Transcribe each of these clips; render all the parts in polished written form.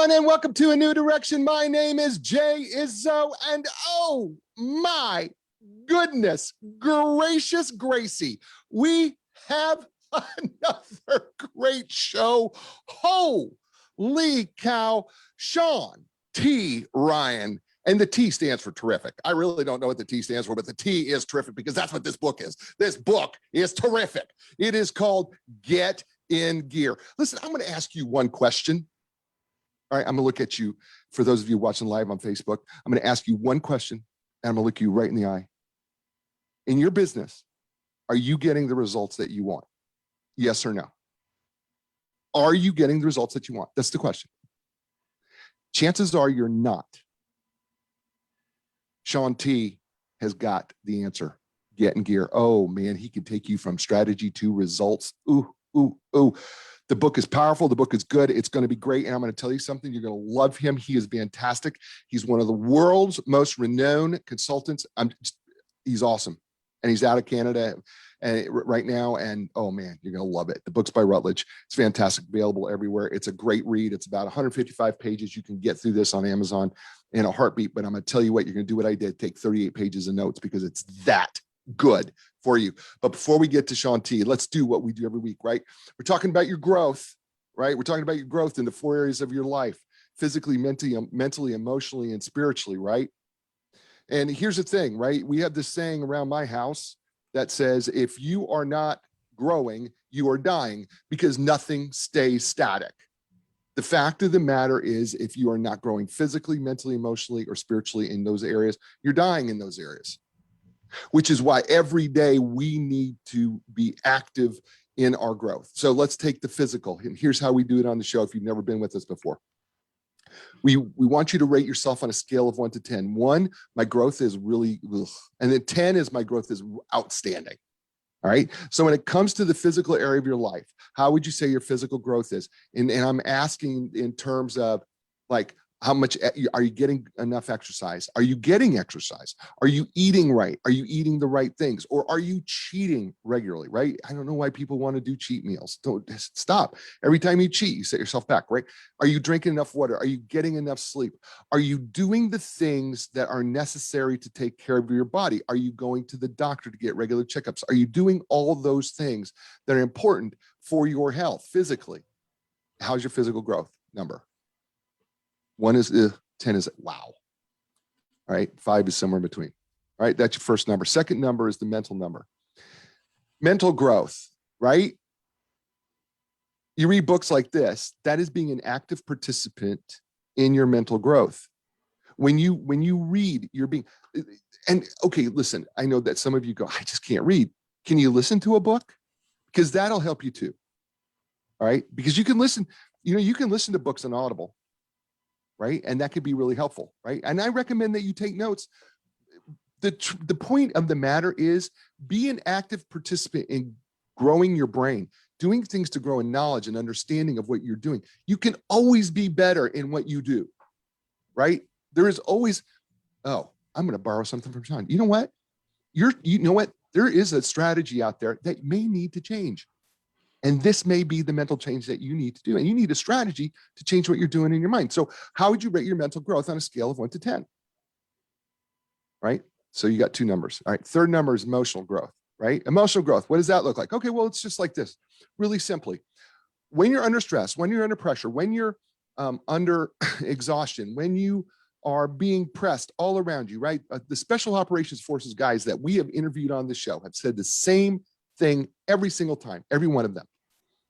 everyone, and welcome to A New Direction. My name is Jay Izzo, and oh my goodness gracious Gracie, we have another great show. Holy cow, Sean T. Ryan. And the T stands for terrific. I really don't know what the T stands for, but the T is terrific because that's what this book is. This book is terrific. It is called Get in Gear. Listen, I'm going to ask you one question. All right, I'm going to look at you. For those of you watching live on Facebook, I'm going to ask you one question, and I'm going to look you right in the eye. In your business, are you getting the results that you want? Yes or no? Are you getting the results that you want? That's the question. Chances are you're not. Sean T has got the answer. Get in gear. Oh man, he can take you from strategy to results. Ooh, ooh, ooh. The book is powerful. The book is good. It's going to be great. And I'm going to tell you something. You're going to love him. He is fantastic. He's one of the world's most renowned consultants. He's awesome. And he's out of Canada right now. And oh man, you're going to love it. The book's by Routledge. It's fantastic. Available everywhere. It's a great read. It's about 155 pages. You can get through this on Amazon in a heartbeat. But I'm going to tell you what, you're going to do what I did. Take 38 pages of notes because it's that good for you. But before we get to Sean T, let's do what we do every week, right? We're talking about your growth, right? We're talking about your growth in the 4 areas of your life: physically, mentally, emotionally, and spiritually, right? And here's the thing, right? We have this saying around my house that says, if you are not growing, you are dying, because nothing stays static. The fact of the matter is, if you are not growing physically, mentally, emotionally, or spiritually in those areas, you're dying in those areas. Which is why every day we need to be active in our growth. So let's take the physical. And here's how we do it on the show if you've never been with us before. We want you to rate yourself on a scale of 1 to 10. 1, my growth is really, ugh. And then 10 is my growth is outstanding. All right. So when it comes to the physical area of your life, how would you say your physical growth is? And I'm asking in terms of like, how much are you getting enough exercise? Are you getting exercise? Are you eating right? Are you eating the right things? Or are you cheating regularly, right? I don't know why people want to do cheat meals. Don't stop. Every time you cheat, you set yourself back, right? Are you drinking enough water? Are you getting enough sleep? Are you doing the things that are necessary to take care of your body? Are you going to the doctor to get regular checkups? Are you doing all those things that are important for your health physically? How's your physical growth number? 1 is 10 is wow. All right. 5 is somewhere in between. All right. That's your first number. Second number is the mental number. Mental growth, right? You read books like this, that is being an active participant in your mental growth. When you read, you're being, and okay, listen, I know that some of you go, I just can't read. Can you listen to a book? Because that'll help you too. All right. Because you can listen, you can listen to books on Audible. Right? And that could be really helpful, right? And I recommend that you take notes. The point of the matter is, be an active participant in growing your brain, doing things to grow in knowledge and understanding of what you're doing. You can always be better in what you do, right? There is always, oh, I'm going to borrow something from Sean. You know what? There is a strategy out there that may need to change. And this may be the mental change that you need to do. And you need a strategy to change what you're doing in your mind. So how would you rate your mental growth on a scale of 1 to 10? Right? So you got 2 numbers. All right. Third number is emotional growth, right? Emotional growth. What does that look like? Okay, well, it's just like this. Really simply. When you're under stress, when you're under pressure, when you're under exhaustion, when you are being pressed all around you, right? The Special Operations Forces guys that we have interviewed on the show have said the same thing every single time, every one of them,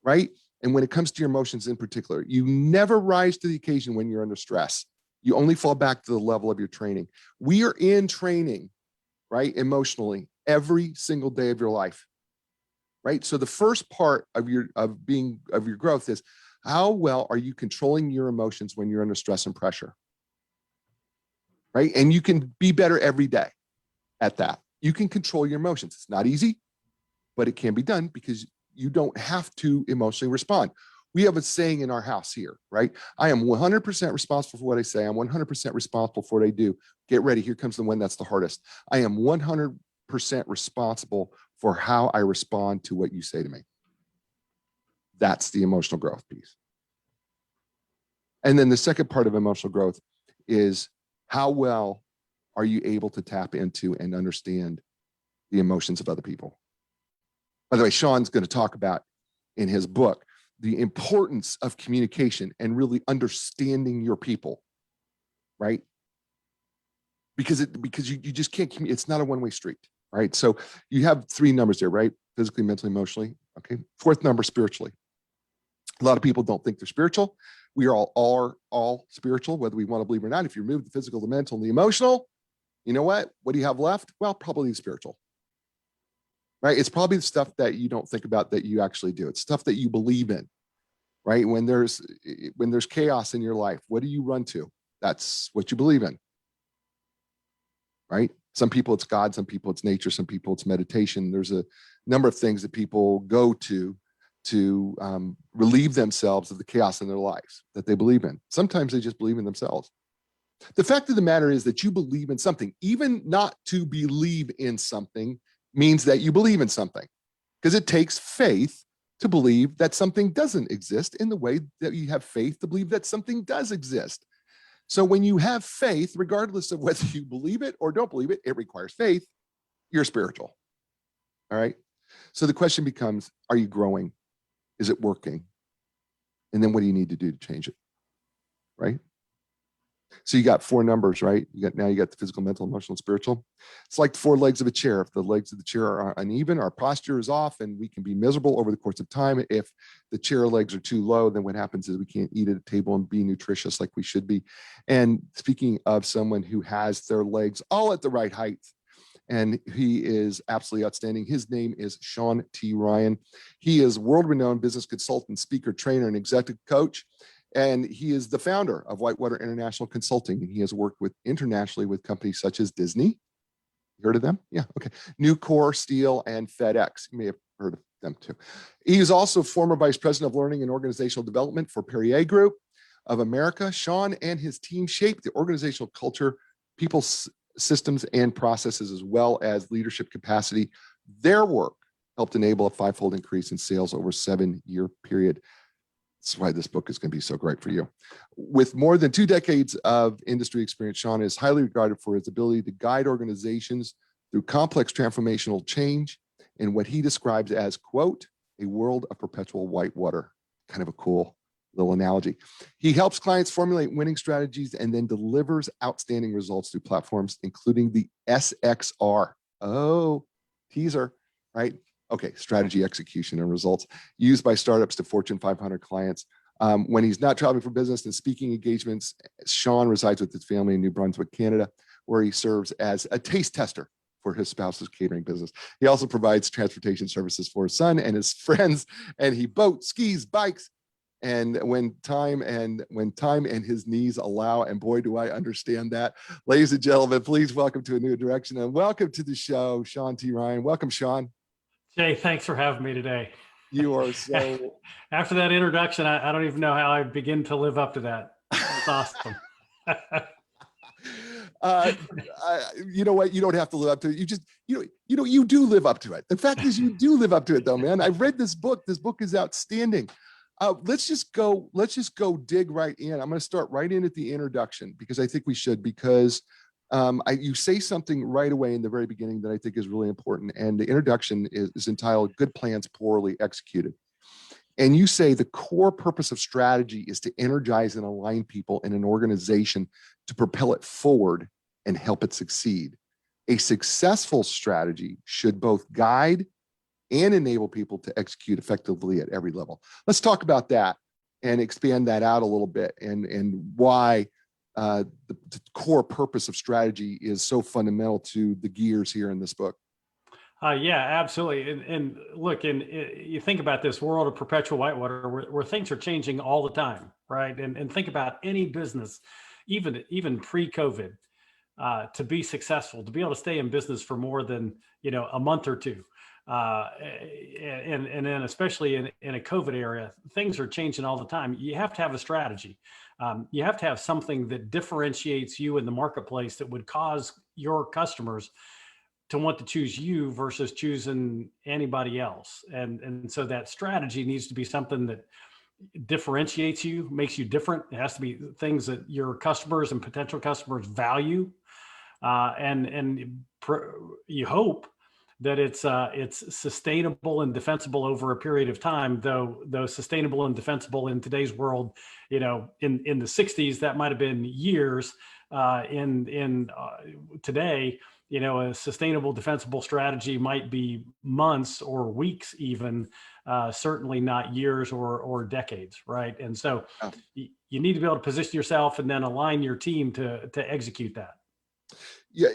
right? And when it comes to your emotions in particular, you never rise to the occasion when you're under stress. You only fall back to the level of your training. We are in training, right? Emotionally, every single day of your life, right? So the first part of your growth is, how well are you controlling your emotions when you're under stress and pressure, right? And you can be better every day at that. You can control your emotions. It's not easy, but it can be done because you don't have to emotionally respond. We have a saying in our house here, right? I am 100% responsible for what I say. I'm 100% responsible for what I do. Get ready. Here comes the one that's the hardest. I am 100% responsible for how I respond to what you say to me. That's the emotional growth piece. And then the second part of emotional growth is how well are you able to tap into and understand the emotions of other people? By the way, Sean's going to talk about in his book the importance of communication and really understanding your people, right? Because you just can't communicate. It's not a one-way street, right? So you have three numbers there, right? Physically, mentally, emotionally. Okay. Fourth number, spiritually. A lot of people don't think they're spiritual. We are all spiritual, whether we want to believe it or not. If you remove the physical, the mental, and the emotional, you know what? What do you have left? Well, probably the spiritual, right? It's probably the stuff that you don't think about that you actually do. It's stuff that you believe in, right? When there's chaos in your life, what do you run to? That's what you believe in, right? Some people it's God, some people it's nature, some people it's meditation. There's a number of things that people go to relieve themselves of the chaos in their lives that they believe in. Sometimes they just believe in themselves. The fact of the matter is that you believe in something. Even not to believe in something means that you believe in something, because it takes faith to believe that something doesn't exist in the way that you have faith to believe that something does exist. So when you have faith, regardless of whether you believe it or don't believe it, it requires faith, you're spiritual. All right. So the question becomes, are you growing? Is it working? And then what do you need to do to change it? Right? So you got four numbers, right? You got the physical, mental, emotional, spiritual. It's like the four legs of a chair. If the legs of the chair are uneven, our posture is off, and we can be miserable over the course of time. If the chair legs are too low, then what happens is we can't eat at a table and be nutritious like we should be. And speaking of someone who has their legs all at the right height, and he is absolutely outstanding. His name is Sean T. Ryan. He is world-renowned business consultant, speaker, trainer, and executive coach. And he is the founder of Whitewater International Consulting. And he has worked internationally with companies such as Disney. You heard of them? Yeah, okay. Nucor, Steel, and FedEx. You may have heard of them too. He is also former vice president of learning and organizational development for Perrier Group of America. Sean and his team shaped the organizational culture, people's systems and processes, as well as leadership capacity. Their work helped enable a fivefold increase in sales over a 7-year period. That's why this book is going to be so great for you. With more than 2 decades of industry experience, Sean is highly regarded for his ability to guide organizations through complex transformational change in what he describes as, quote, a world of perpetual whitewater. Kind of a cool little analogy. He helps clients formulate winning strategies and then delivers outstanding results through platforms, including the SXR. Oh, teaser, right? Okay, strategy, execution, and results used by startups to Fortune 500 clients. When he's not traveling for business and speaking engagements, Sean resides with his family in New Brunswick, Canada, where he serves as a taste tester for his spouse's catering business. He also provides transportation services for his son and his friends, and he boats, skis, bikes, and when time and his knees allow, and boy, do I understand that. Ladies and gentlemen, please welcome to A New Direction, and welcome to the show, Sean T. Ryan. Welcome, Sean. Jay, thanks for having me today. You are so... After that introduction, I don't even know how I begin to live up to that. That's awesome. You know what? You don't have to live up to it. You do live up to it. The fact is, you do live up to it, though, man. I've read this book. This book is outstanding. Let's just go dig right in. I'm going to start right in at the introduction, because I think we should, because you say something right away in the very beginning that I think is really important. And the introduction is entitled Good Plans Poorly Executed. And you say the core purpose of strategy is to energize and align people in an organization to propel it forward and help it succeed. A successful strategy should both guide and enable people to execute effectively at every level. Let's talk about that and expand that out a little bit, and why the core purpose of strategy is so fundamental to the gears here in this book. Yeah, absolutely. And look, you think about this world of perpetual whitewater where things are changing all the time, right? And think about any business, even pre-COVID, to be successful, to be able to stay in business for more than a month or two. And then especially in a COVID area, things are changing all the time. You have to have a strategy. You have to have something that differentiates you in the marketplace that would cause your customers to want to choose you versus choosing anybody else. And so that strategy needs to be something that differentiates you, makes you different. It has to be things that your customers and potential customers value. And you hope that it's sustainable and defensible over a period of time, though sustainable and defensible in today's world, in the 60s, that might've been years. In today, a sustainable defensible strategy might be months or weeks, even, certainly not years or decades, right? And so you need to be able to position yourself and then align your team to execute that. Yeah,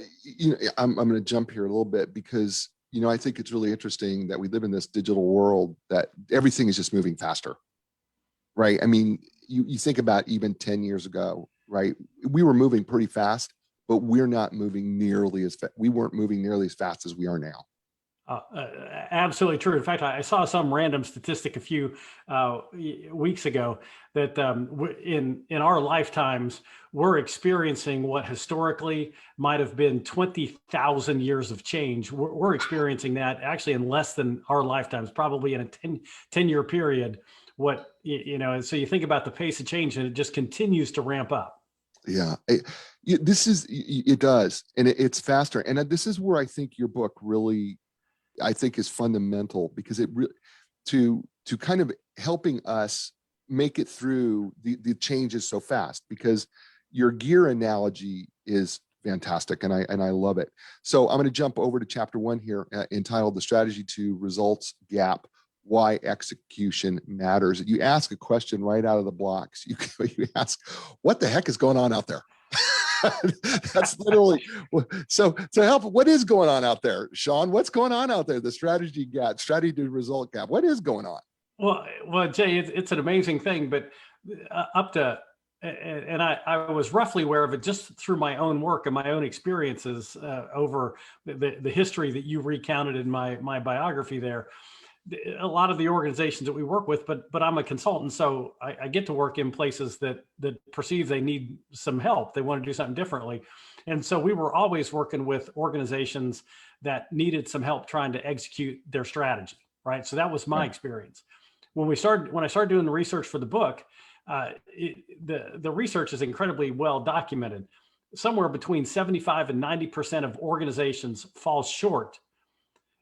I'm going to jump here a little bit because, I think it's really interesting that we live in this digital world that everything is just moving faster, right? I mean, you think about even 10 years ago, right? We were moving pretty fast, but we weren't moving nearly as fast as we are now. Absolutely true. In fact, I saw some random statistic a few weeks ago that in our lifetimes, we're experiencing what historically might have been 20,000 years of change. We're experiencing that actually in less than our lifetimes, probably in a 10-year period. So you think about the pace of change and it just continues to ramp up. Yeah, it does. And it's faster. And this is where I think your book really, I think, is fundamental, because it really to kind of helping us make it through the changes so fast, because your gear analogy is fantastic and I love it. So I'm going to jump over to chapter 1 here, entitled The Strategy to Results Gap, Why Execution Matters. You ask a question right out of the blocks. You ask, what the heck is going on out there? That's literally, so to help, what is going on out there, Sean? What's going on out there? The strategy to result gap. What is going on? Well, Jay, it's an amazing thing, but and I was roughly aware of it just through my own work and my own experiences over the history that you recounted in my biography there. A lot of the organizations that we work with, but I'm a consultant, so I get to work in places that perceive they need some help. They want to do something differently. And so we were always working with organizations that needed some help trying to execute their strategy, right? So that was my experience. When I started doing the research for the book, the research is incredibly well documented. Somewhere between 75 and 90% of organizations fall short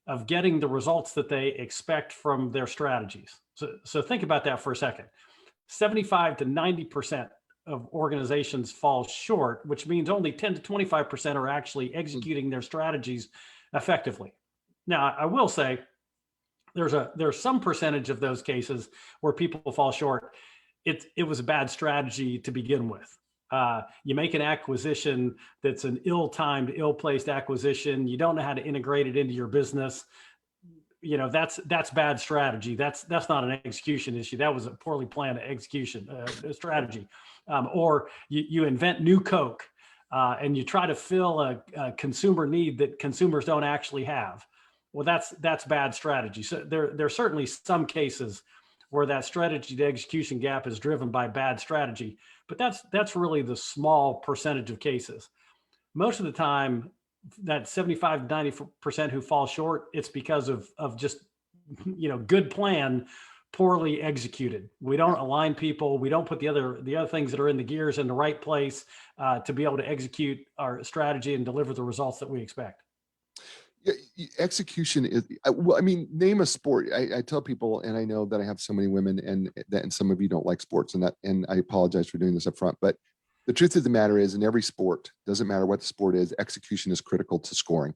of getting the results that they expect from their strategies. So think about that for a second. 75 to 90% of organizations fall short, which means only 10 to 25% are actually executing their strategies effectively. Now, I will say there's some percentage of those cases where people fall short. It was a bad strategy to begin with. You make an acquisition that's an ill-timed, ill-placed acquisition. You don't know how to integrate it into your business. That's bad strategy. That's not an execution issue. That was a poorly planned execution strategy. Or you invent new Coke and you try to fill a consumer need that consumers don't actually have. Well, that's bad strategy. So there are certainly some cases where that strategy to execution gap is driven by bad strategy, but that's really the small percentage of cases. Most of the time, that 75 to 90% who fall short, it's because of just, good plan, poorly executed. We don't align people. We don't put the other things that are in the gears in the right place to be able to execute our strategy and deliver the results that we expect. Execution is, well, I mean, name a sport. I tell people, and I know that I have so many women and some of you don't like sports, and I apologize for doing this up front, but the truth of the matter is, in every sport, doesn't matter what the sport is, execution is critical to scoring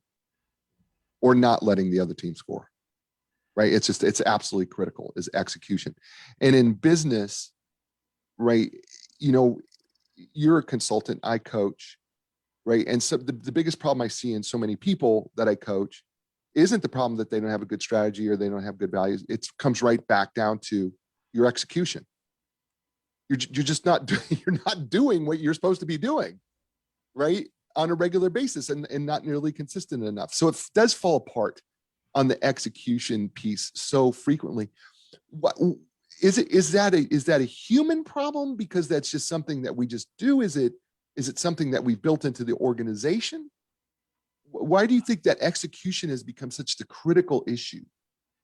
or not letting the other team score, right? It's absolutely critical, is execution. And in business, right, you're a consultant, I coach, right? And so the biggest problem I see in so many people that I coach isn't the problem that they don't have a good strategy or they don't have good values. It comes right back down to your execution. You're just not doing what you're supposed to be doing, right, on a regular basis, and not nearly consistent enough. So it does fall apart on the execution piece so frequently. What is that a human problem, because that's just something that we just do? Is it something that we've built into the organization? Why do you think that execution has become such the critical issue?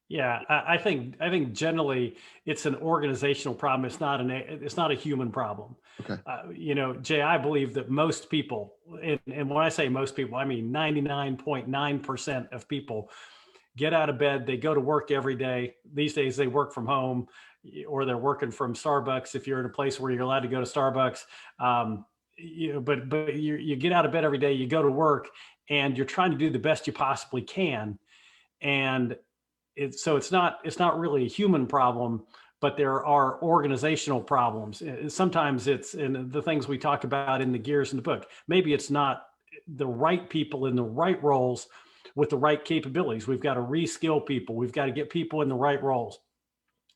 Yeah, I think generally it's an organizational problem. It's not a human problem. Okay. Jay, I believe that most people, and when I say most people, I mean 99.9% of people get out of bed, they go to work every day. These days they work from home, or they're working from Starbucks if you're in a place where you're allowed to go to Starbucks. But you get out of bed every day, you go to work, and you're trying to do the best you possibly can. And it's not really a human problem, but there are organizational problems. Sometimes it's in the things we talk about in the gears in the book. Maybe it's not the right people in the right roles with the right capabilities. We've got to reskill people. We've got to get people in the right roles.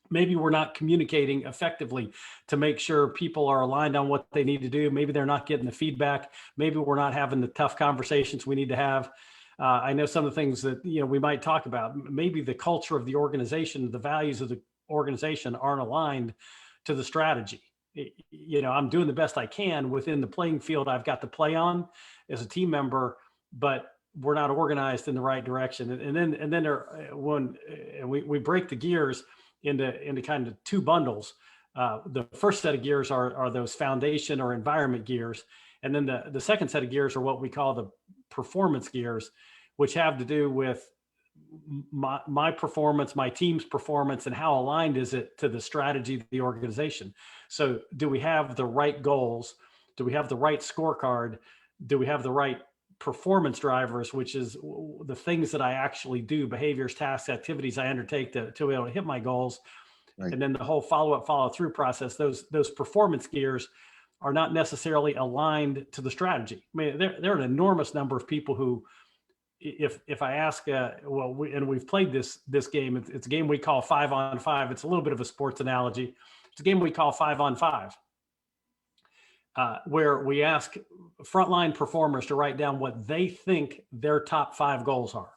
Maybe we're not communicating effectively to make sure people are aligned on what they need to do. Maybe they're not getting the feedback. Maybe we're not having the tough conversations we need to have. I know some of the things that we might talk about. Maybe the culture of the organization, the values of the organization aren't aligned to the strategy. I'm doing the best I can within the playing field I've got to play on as a team member, but we're not organized in the right direction. And then we break the gears into kind of two bundles. The first set of gears are those foundation or environment gears. And then the second set of gears are what we call the performance gears, which have to do with my performance, my team's performance, and how aligned is it to the strategy of the organization. So do we have the right goals? Do we have the right scorecard? Do we have the right performance drivers, which is the things that I actually do, behaviors, tasks, activities I undertake to be able to hit my goals? Right. And then the whole follow-up, follow-through process, those performance gears are not necessarily aligned to the strategy. I mean, there are an enormous number of people who, if I ask, we've played this game. It's a game we call 5-on-5. It's a little bit of a sports analogy. It's a game we call 5-on-5, where we ask frontline performers to write down what they think their top 5 goals are.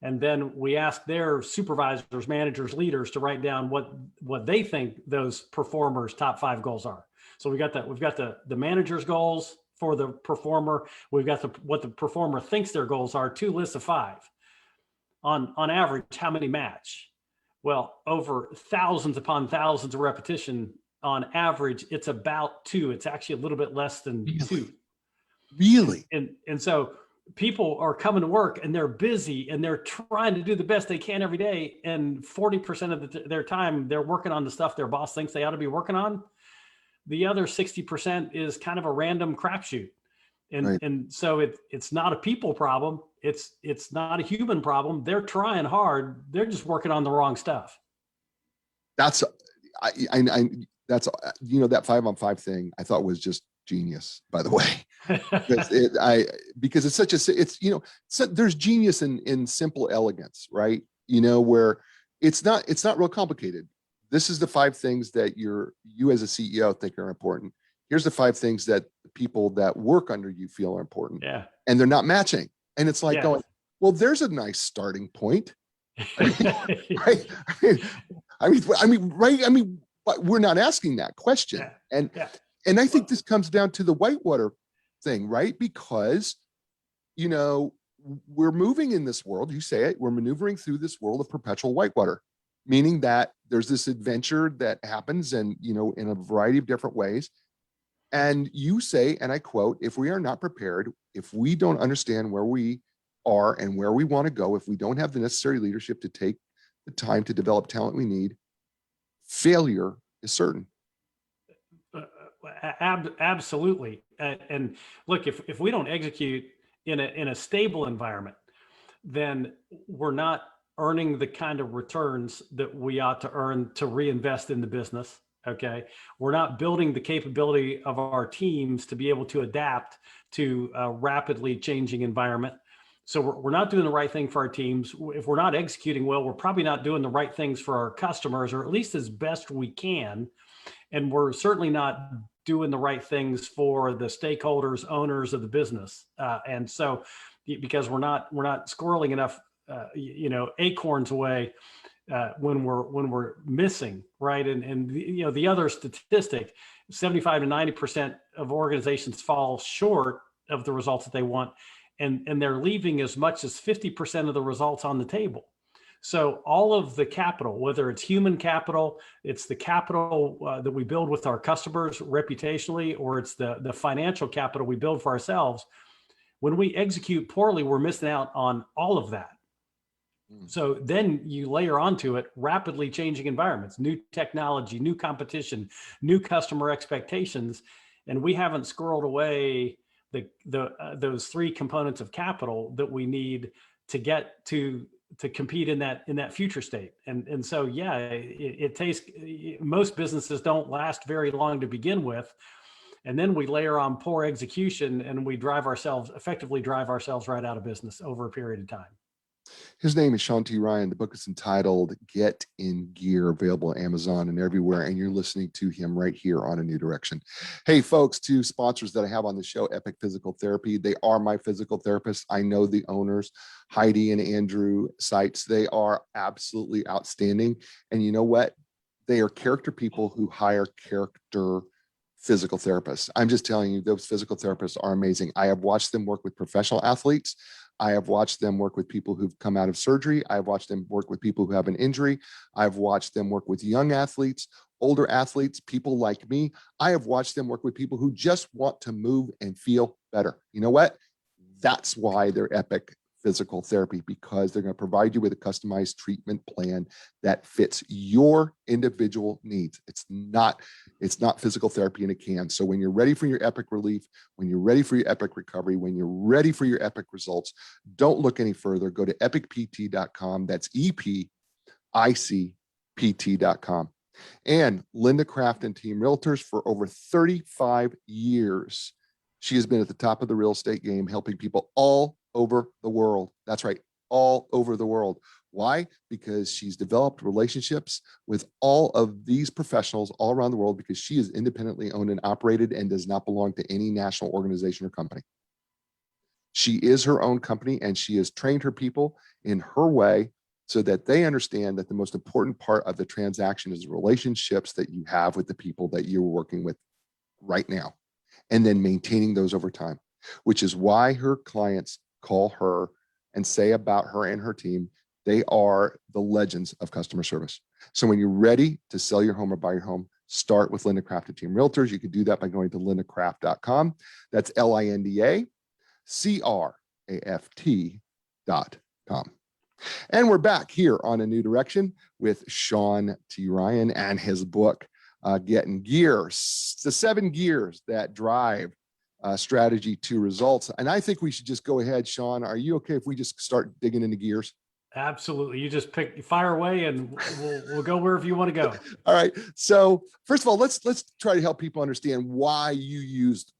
And then we ask their supervisors, managers, leaders to write down what they think those performers' top 5 goals are. So we've got the manager's goals for the performer. We've got what the performer thinks their goals are, 2 lists of 5. On average, how many match? Well, over thousands upon thousands of repetition, on average, it's about 2. It's actually a little bit less than 2. Really? And so people are coming to work and they're busy and they're trying to do the best they can every day. And 40% of their time, they're working on the stuff their boss thinks they ought to be working on. The other 60% is kind of a random crapshoot. And so it's not a people problem. It's not a human problem. They're trying hard. They're just working on the wrong stuff. That's, that 5-on-5 thing I thought was just genius, by the way, because it's such a, there's genius in simple elegance, right? Where it's not real complicated. This is the 5 things that you as a CEO think are important. Here's the 5 things that the people that work under you feel are important. Yeah. And they're not matching. And it's like going, well, there's a nice starting point. Right? But we're not asking that question. Yeah. And I think this comes down to the whitewater thing, right? Because, we're moving in this world, you say it, we're maneuvering through this world of perpetual whitewater, meaning that there's this adventure that happens and, in a variety of different ways. And you say, and I quote, if we are not prepared, if we don't understand where we are and where we want to go, if we don't have the necessary leadership to take the time to develop talent we need, failure is certain. Absolutely. And look, if we don't execute in a stable environment, then we're not earning the kind of returns that we ought to earn to reinvest in the business. Okay. We're not building the capability of our teams to be able to adapt to a rapidly changing environment. So we're not doing the right thing for our teams. If we're not executing well, we're probably not doing the right things for our customers, or at least as best we can. And we're certainly not doing the right things for the stakeholders, owners of the business. And so, because we're not squirreling enough, acorns away when we're missing, right? And the other statistic, 75 to 90% of organizations fall short of the results that they want, and they're leaving as much as 50% of the results on the table. So all of the capital, whether it's human capital, it's the capital that we build with our customers reputationally, or it's the financial capital we build for ourselves. When we execute poorly, we're missing out on all of that. So then you layer onto it rapidly changing environments, new technology, new competition, new customer expectations, and we haven't squirreled away those three components of capital that we need to get to compete in that future state. And so yeah, it takes, most businesses don't last very long to begin with, and then we layer on poor execution, and we effectively drive ourselves right out of business over a period of time. His name is Sean T. Ryan. The book is entitled Get in Gear, available on Amazon and everywhere. And you're listening to him right here on A New Direction. Hey, folks, two sponsors that I have on the show, Epic Physical Therapy. They are my physical therapists. I know the owners, Heidi and Andrew Seitz. They are absolutely outstanding. And you know what? They are character people who hire character physical therapists. I'm just telling you, those physical therapists are amazing. I have watched them work with professional athletes. I have watched them work with people who've come out of surgery. I've watched them work with people who have an injury. I've watched them work with young athletes, older athletes, people like me. I have watched them work with people who just want to move and feel better. You know what? That's why they're Epic Physical Therapy, because they're going to provide you with a customized treatment plan that fits your individual needs. It's not physical therapy in a can. So when you're ready for your epic relief, when you're ready for your epic recovery, when you're ready for your epic results, don't look any further. Go to epicpt.com. That's EPICPT.com. And Linda Craft and Team Realtors, for over 35 years, she has been at the top of the real estate game, helping people all over the world. That's right, all over the world. Why? Because she's developed relationships with all of these professionals all around the world, because she is independently owned and operated and does not belong to any national organization or company. She is her own company, and she has trained her people in her way so that they understand that the most important part of the transaction is the relationships that you have with the people that you're working with right now, and then maintaining those over time, which is why her clients call her and say about her and her team, they are the legends of customer service. So when you're ready to sell your home or buy your home, start with Linda Craft and Team Realtors. You can do that by going to lindacraft.com. That's LINDACRAFT.com. And we're back here on A New Direction with Sean T. Ryan and his book, Get in Gear, the 7 gears that drive strategy to results. And I think we should just go ahead. Sean, are you okay if we just start digging into gears? Absolutely. You just fire away, and we'll go wherever you want to go. All right. So first of all, let's try to help people understand why you used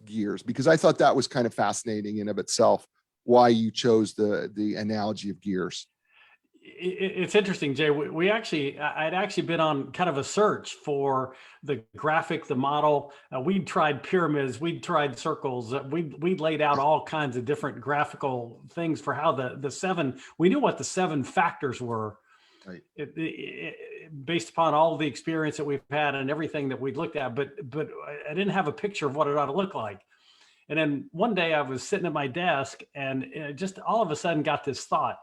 gears, because I thought that was kind of fascinating in of itself, why you chose the analogy of gears. It's interesting, Jay. I'd actually been on kind of a search for the graphic, the model. We'd tried pyramids, we'd tried circles, we'd laid out all kinds of different graphical things for how the 7. We knew what the 7 factors were, right? Based upon all the experience that we've had and everything that we'd looked at, but I didn't have a picture of what it ought to look like. And then one day I was sitting at my desk, and just all of a sudden got this thought.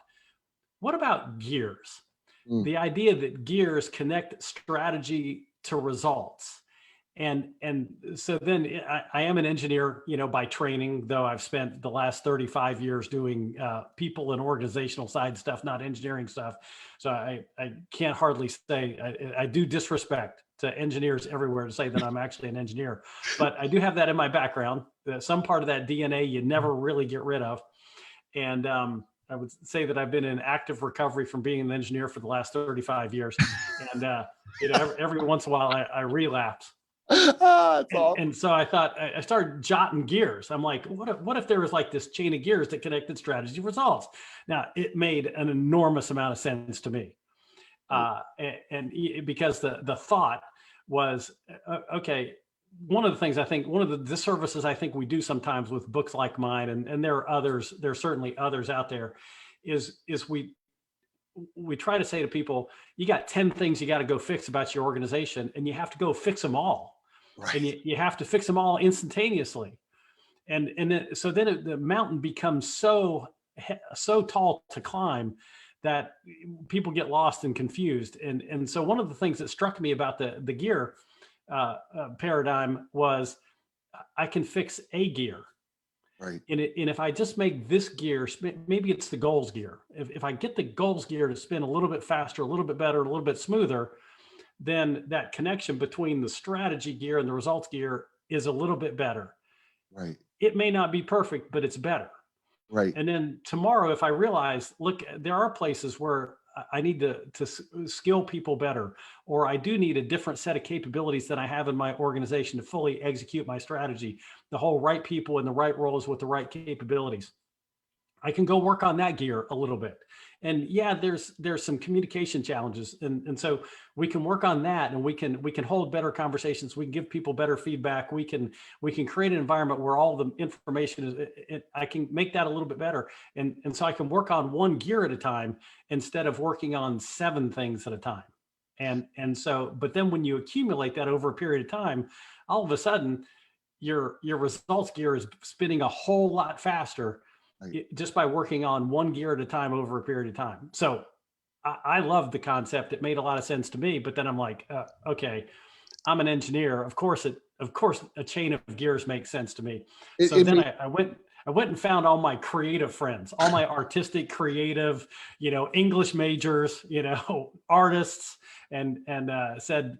What about gears? The idea that gears connect strategy to results. And so then I am an engineer, by training, though I've spent the last 35 years doing people and organizational side stuff, not engineering stuff. So I can't hardly say, I do disrespect to engineers everywhere to say that I'm actually an engineer, but I do have that in my background. Some part of that DNA you never really get rid of. And I would say that I've been in active recovery from being an engineer for the last 35 years. And, every once in a while I relapse. And so I thought, I started jotting gears. I'm like, what if there was like this chain of gears that connected strategy results? Now, it made an enormous amount of sense to me. And because the thought was, okay, one of the things I think, one of the disservices I think we do sometimes with books like mine, and there are certainly others out there, is we try to say to people, you got 10 things you got to go fix about your organization, and you have to go fix them all. Right. And you have to fix them all instantaneously. So then the mountain becomes so tall to climb that people get lost and confused. And so one of the things that struck me about the gear paradigm was I can fix a gear. Right. And if I just make this gear, maybe it's the goals gear. If I get the goals gear to spin a little bit faster, a little bit better, a little bit smoother, then that connection between the strategy gear and the results gear is a little bit better. Right. It may not be perfect, but it's better. Right. And then tomorrow, if I realize, look, there are places where I need to skill people better, or I do need a different set of capabilities than I have in my organization to fully execute my strategy, the whole right people in the right roles with the right capabilities. I can go work on that gear a little bit. And yeah, there's some communication challenges. And so we can work on that, and we can hold better conversations. We can give people better feedback. We can create an environment where all the information is, I can make that a little bit better. And so I can work on one gear at a time instead of working on 7 things at a time. And so, but then when you accumulate that over a period of time, all of a sudden your results gear is spinning a whole lot faster, just by working on one gear at a time over a period of time. So I love the concept. It made a lot of sense to me, but then I'm like, okay, I'm an engineer. Of course, a chain of gears makes sense to me. I went and found all my creative friends, all my artistic, creative, English majors, artists, and said,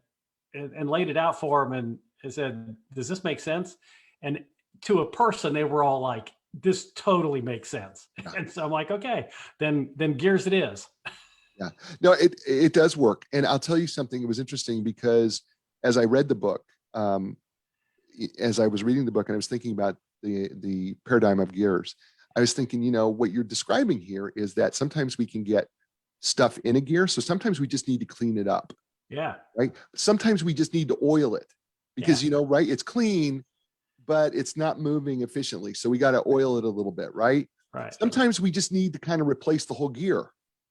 and laid it out for them and said, does this make sense? And to a person, they were all like, this totally makes sense. Yeah. And so I'm like, okay, then gears it is. Yeah, no, it does work. And I'll tell you something, it was interesting because as I read the book, as I was reading the book and I was thinking about the paradigm of gears, I was thinking, what you're describing here is that sometimes we can get stuff in a gear. So sometimes we just need to clean it up. Yeah. Right. Sometimes we just need to oil it because, right, it's clean, but it's not moving efficiently. So we got to oil it a little bit, right? Right. Sometimes we just need to kind of replace the whole gear.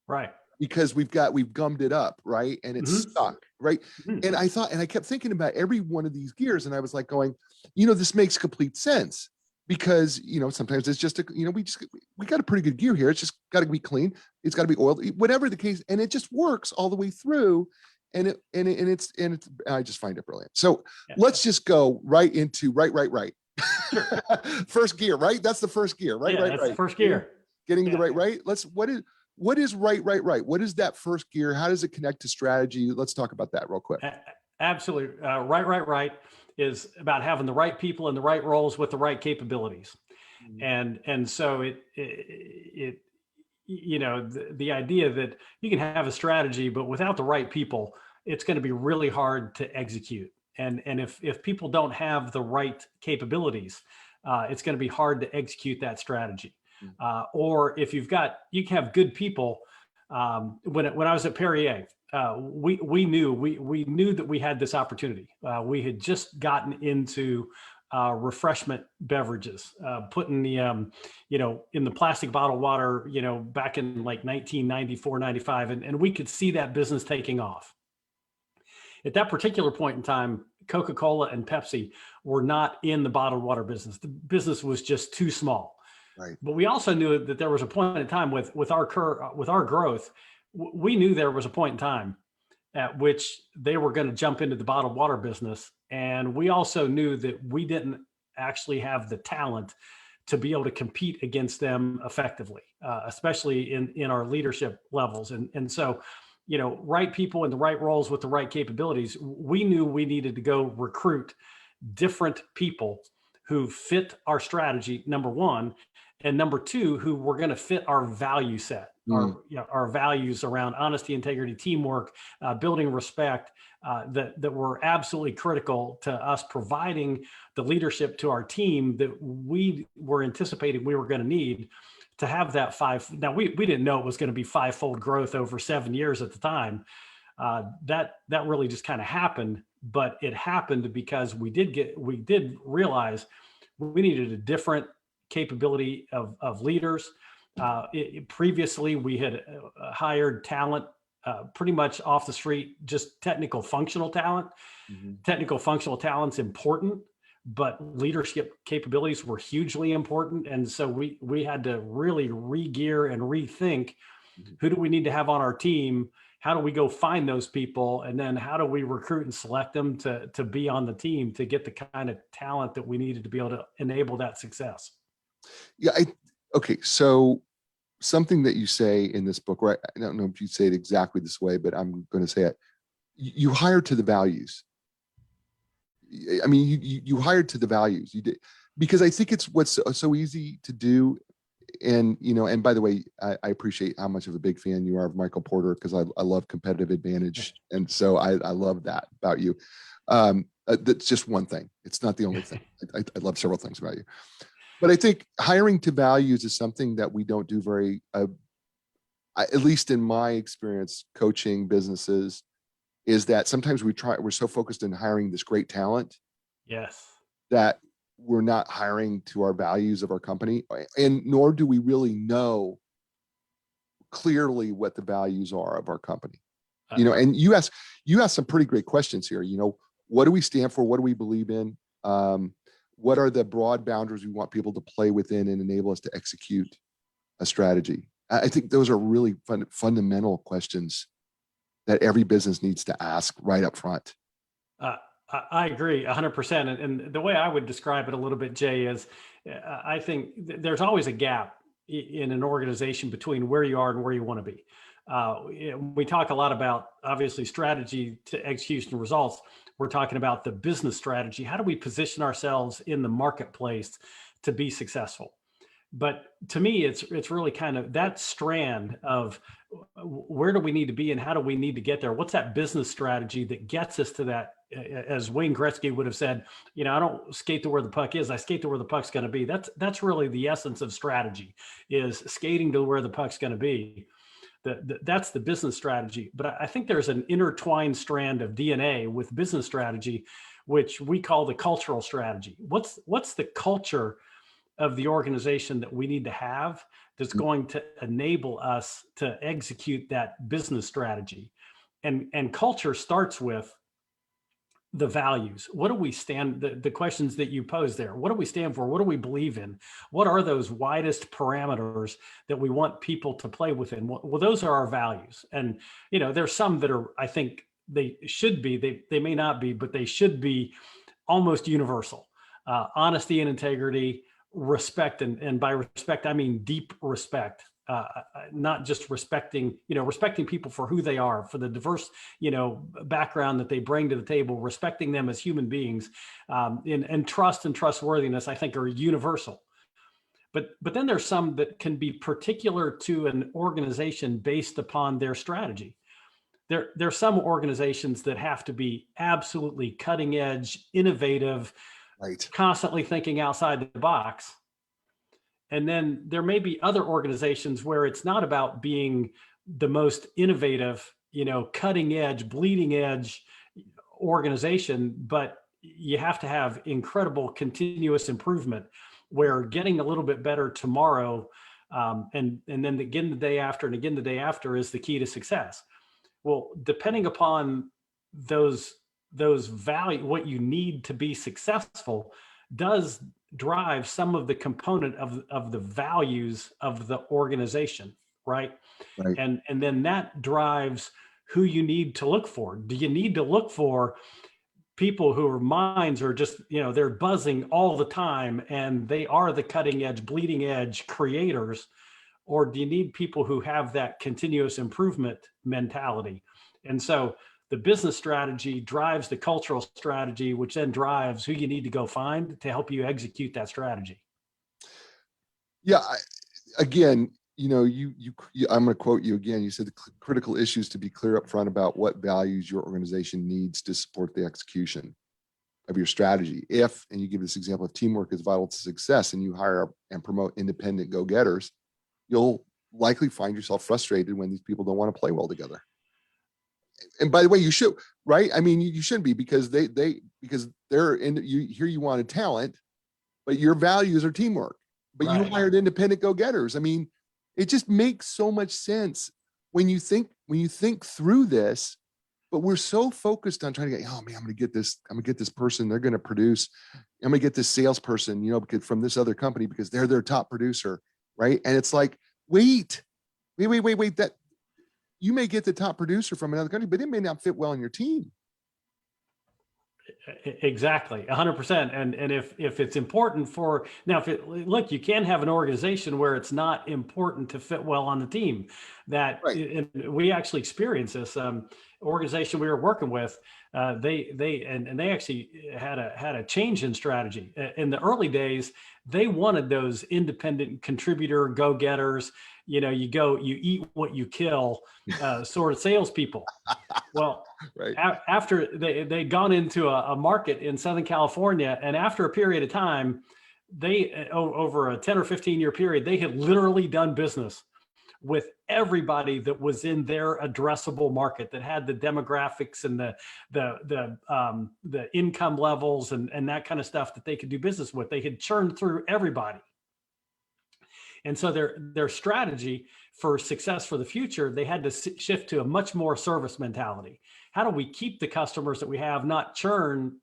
Right. Because we've gummed it up, right? And it's stuck, right? And I kept thinking about every one of these gears, and I was like going, this makes complete sense because, sometimes it's just, we got a pretty good gear here. It's just got to be clean. It's got to be oiled, whatever the case. And it just works all the way through. And it's I just find it brilliant. So let's just go right into right. Sure. First gear, right? That's the first gear, right? Yeah, that's the first gear. Getting the right. What is right? What is that first gear? How does it connect to strategy? Let's talk about that real quick. Absolutely. Right is about having the right people in the right roles with the right capabilities. And so the idea that you can have a strategy, but without the right people, it's going to be really hard to execute. And if people don't have the right capabilities, it's going to be hard to execute that strategy. Or if you can have good people. When I was at Perrier, we knew that we had this opportunity. We had just gotten into refreshment beverages, putting the in the plastic bottled water, back in like 1994, 95, and we could see that business taking off. At that particular point in time, Coca-Cola and Pepsi were not in the bottled water business. The business was just too small. Right. But we also knew that there was a point in time with our growth, we knew there was a point in time at which they were going to jump into the bottled water business. And we also knew that we didn't actually have the talent to be able to compete against them effectively, especially in our leadership levels. And so, right people in the right roles with the right capabilities, we knew we needed to go recruit different people who fit our strategy, number one, and number two, who were going to fit our value set, our values around honesty, integrity, teamwork, building respect, that were absolutely critical to us providing the leadership to our team that we were anticipating we were going to need to have that Now we didn't know it was going to be 5-fold growth over 7 years at the time. That really just kind of happened, but it happened because we did realize we needed a different capability of leaders. Previously, we had hired talent pretty much off the street, just technical functional talent. Technical functional talent's important, but leadership capabilities were hugely important. And so we had to really re-gear and rethink Mhm. Who do we need to have on our team? How do we go find those people? And then how do we recruit and select them to be on the team to get the kind of talent that we needed to be able to enable that success? Yeah. Okay. So something that you say in this book, right? I don't know if you say it exactly this way, but I'm going to say it. You hire to the values. I mean, you hired to the values. You did, because I think it's what's so easy to do. And and by the way, I appreciate how much of a big fan you are of Michael Porter, because I love competitive advantage, and so I love that about you. That's just one thing. It's not the only thing. I love several things about you, but I think hiring to values is something that we don't do very, at least in my experience coaching businesses, is that sometimes we're so focused on hiring this great talent Yes. that we're not hiring to our values of our company, and nor do we really know clearly what the values are of our company. And you ask some pretty great questions here. What do we stand for? What do we believe in? What are the broad boundaries we want people to play within and enable us to execute a strategy? I think those are really fundamental questions that every business needs to ask right up front. I agree 100%. And the way I would describe it a little bit, Jay, is I think there's always a gap in an organization between where you are and where you want to be. We talk a lot about, obviously, strategy to execution results. We're talking about the business strategy. How do we position ourselves in the marketplace to be successful? But to me, it's really kind of that strand of where do we need to be and how do we need to get there? What's that business strategy that gets us to that? As Wayne Gretzky would have said, I don't skate to where the puck is, I skate to where the puck's going to be. That's really the essence of strategy, is skating to where the puck's going to be. That's the business strategy. But I think there's an intertwined strand of DNA with business strategy, which we call the cultural strategy. What's the culture of the organization that we need to have that's going to enable us to execute that business strategy? And culture starts with the values. What do we stand, the questions that you pose there? What do we stand for? What do we believe in? What are those widest parameters that we want people to play within? Well, those are our values. And, there's some that are, I think they should be, they may not be, but they should be almost universal. Honesty and integrity, respect. And by respect, I mean deep respect. Not just respecting people for who they are, for the diverse, background that they bring to the table, respecting them as human beings, and trust and trustworthiness, I think, are universal. But then there's some that can be particular to an organization based upon their strategy. There's some organizations that have to be absolutely cutting edge, innovative, Right. constantly thinking outside the box. And then there may be other organizations where it's not about being the most innovative, cutting edge, bleeding edge organization, but you have to have incredible continuous improvement, where getting a little bit better tomorrow, and then again the day after and again the day after, is the key to success. Well, depending upon those value, what you need to be successful does drive some of the component of the values of the organization, right? Right. And then that drives who you need to look for. Do you need to look for people whose minds are just, they're buzzing all the time and they are the cutting edge, bleeding edge creators? Or do you need people who have that continuous improvement mentality? And so the business strategy drives the cultural strategy, which then drives who you need to go find to help you execute that strategy. Yeah. Again, I'm going to quote you again. You said the critical issues to be clear up front about what values your organization needs to support the execution of your strategy. And you give this example of teamwork is vital to success, and you hire and promote independent go-getters, you'll likely find yourself frustrated when these people don't want to play well together. And by the way, you should, right? I mean, you shouldn't be, because because they're in you wanted talent, but your values are teamwork. But Right. You hired independent go-getters. I mean, it just makes so much sense when you think through this. But we're so focused on trying to get, oh man, I'm gonna get this person, they're gonna produce, I'm gonna get this salesperson, because from this other company, because they're their top producer, right? And it's like, wait, Wait. That you may get the top producer from another country, but it may not fit well in your team. Exactly, 100%. And if it's important for now, look, you can have an organization where it's not important to fit well on the team. That Right. and we actually experienced this. Organization we were working with, they actually had a change in strategy. In the early days, they wanted those independent contributor go-getters. You eat what you kill, sort of salespeople. Well, Right. after they'd gone into a market in Southern California, and after a period of time, they over a 10 or 15-year period, they had literally done business with everybody that was in their addressable market, that had the demographics and the income levels and that kind of stuff that they could do business with. They had churned through everybody. And so their strategy for success for the future, they had to shift to a much more service mentality. How do we keep the customers that we have, not churn,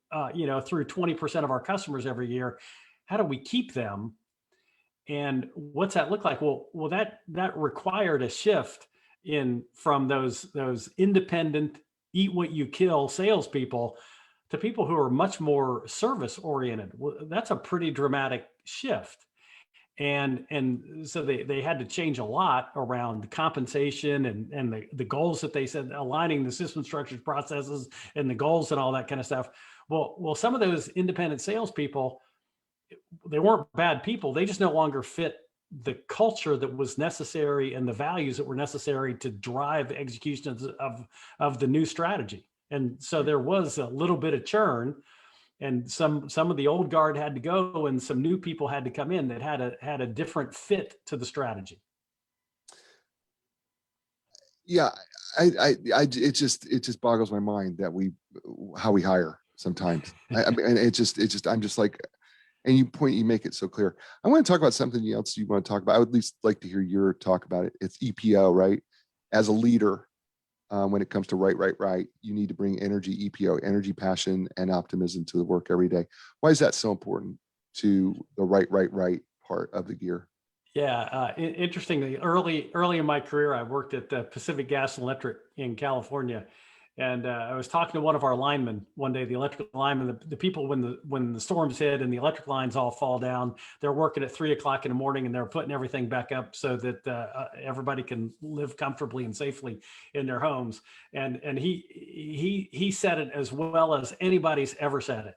through 20% of our customers every year? How do we keep them? And what's that look like? Well, that required a shift from those independent, eat what you kill salespeople to people who are much more service oriented. Well, that's a pretty dramatic shift. And so they had to change a lot around the compensation and the goals that they said, aligning the system structures, processes, and the goals and all that kind of stuff. Well, some of those independent salespeople, they weren't bad people. They just no longer fit the culture that was necessary and the values that were necessary to drive the execution of the new strategy. And so there was a little bit of churn. And some of the old guard had to go, and some new people had to come in that had a different fit to the strategy. Yeah, it just boggles my mind that how we hire sometimes. I mean, and I'm just like, and you make it so clear. I want to talk about something else you want to talk about. I would at least like to hear your talk about it. It's EPO, right? As a leader, when it comes to right, you need to bring energy, EPO, energy, passion, and optimism to the work every day. Why is that so important to the right part of the gear? Yeah, interestingly, early in my career, I worked at the Pacific Gas and Electric in California, and I was talking to one of our linemen one day, the electrical linemen, the people when the storms hit and the electric lines all fall down, they're working at 3 o'clock in the morning and they're putting everything back up so that everybody can live comfortably and safely in their homes. And he said it as well as anybody's ever said it.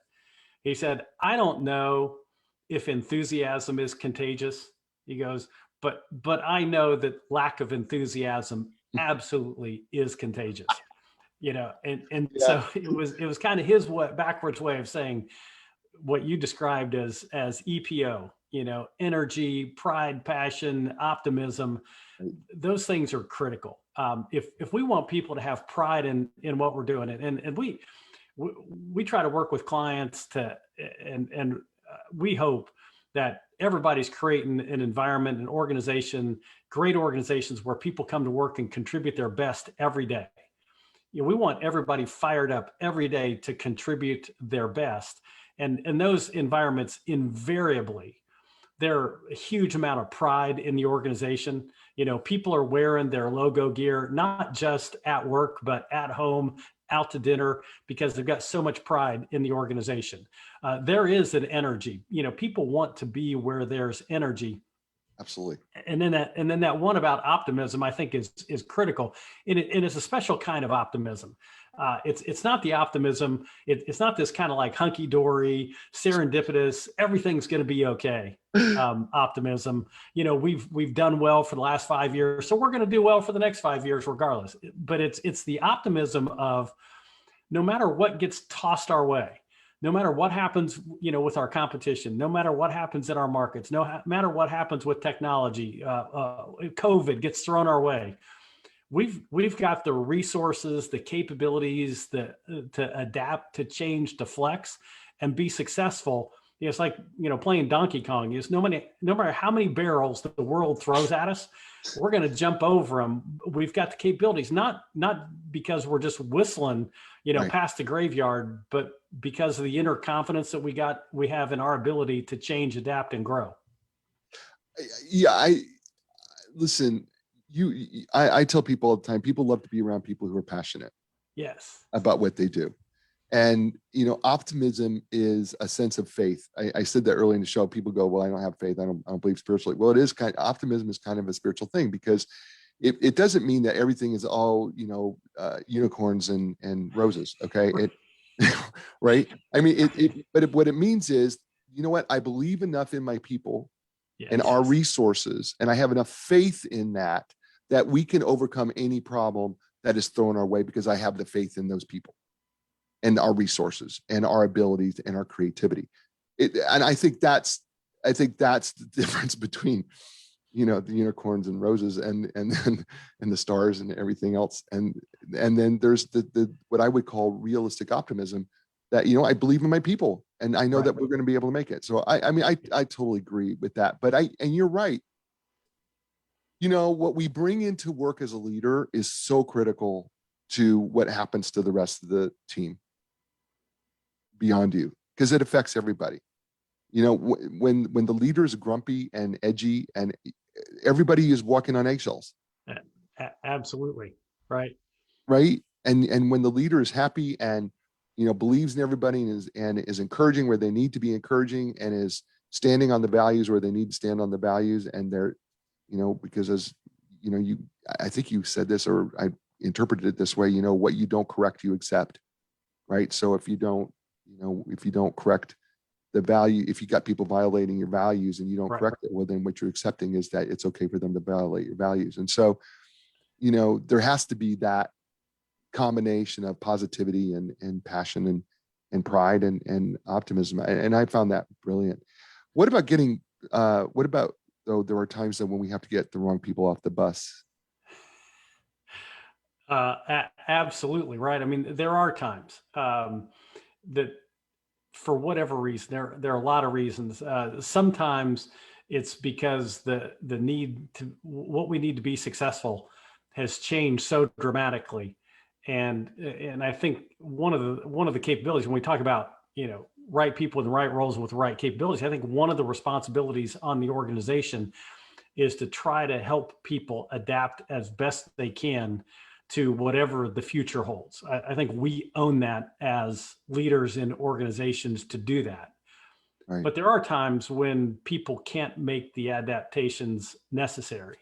He said, "I don't know if enthusiasm is contagious." He goes, but I know that lack of enthusiasm absolutely is contagious. And Yeah. so it was kind of his backwards way of saying what you described as EPO, energy, pride, passion, optimism. Those things are critical. If we want people to have pride in what we're doing, and we try to work with clients and we hope that everybody's creating an environment, an organization, great organizations where people come to work and contribute their best every day. We want everybody fired up every day to contribute their best. And those environments invariably, there are a huge amount of pride in the organization. People are wearing their logo gear, not just at work, but at home, out to dinner, because they've got so much pride in the organization. There is an energy, people want to be where there's energy. Absolutely. And then that one about optimism, I think is critical. And it's a special kind of optimism. It's not the optimism. It's not this kind of like hunky dory, serendipitous, everything's going to be okay. Optimism. We've done well for the last 5 years, so we're going to do well for the next 5 years, regardless. But it's the optimism of no matter what gets tossed our way, no matter what happens, with our competition, no matter what happens in our markets, no matter what happens with technology, COVID gets thrown our way. We've got the resources, the capabilities to adapt, to change, to flex, and be successful. It's like, playing Donkey Kong. No matter how many barrels the world throws at us, we're going to jump over them. We've got the capabilities, not because we're just whistling, Right. past the graveyard, but because of the inner confidence that we have in our ability to change, adapt, and grow. Yeah. Listen, I tell people all the time, people love to be around people who are passionate Yes. about what they do. And, optimism is a sense of faith. I said that early in the show. People go, well, I don't have faith. I don't believe spiritually. Well, optimism is kind of a spiritual thing, because it doesn't mean that everything is all, unicorns and roses. Okay. Right. I mean, what it means is, you know what? I believe enough in my people and Yes. our resources, and I have enough faith in that we can overcome any problem that is thrown our way, because I have the faith in those people and our resources and our abilities and our creativity. And I think that's the difference between, the unicorns and roses and the stars and everything else. And then there's the what I would call realistic optimism, that, I believe in my people and I know Right. that we're going to be able to make it. So I mean, I totally agree with that. But and you're right. What we bring into work as a leader is so critical to what happens to the rest of the team beyond you, because it affects everybody. When the leader is grumpy and edgy, and everybody is walking on eggshells. Absolutely. Right. Right. And when the leader is happy and, believes in everybody and is encouraging where they need to be encouraging, and is standing on the values where they need to stand on the values, and they're, because as I think you said this, or I interpreted it this way, what you don't correct, you accept. Right. So if you don't correct the value, if you got people violating your values and you don't correct it, well, then what you're accepting is that it's okay for them to violate your values. And so, there has to be that combination of positivity and passion and pride and optimism. And I found that brilliant. What about though, there are times that when we have to get the wrong people off the bus? Absolutely right. I mean, there are times that, for whatever reason, there are a lot of reasons. Sometimes it's because the need to, what we need to be successful has changed so dramatically, and I think one of the capabilities, when we talk about right people in the right roles with the right capabilities, I think one of the responsibilities on the organization is to try to help people adapt as best they can to whatever the future holds. I think we own that as leaders in organizations to do that. Right. But there are times when people can't make the adaptations necessary.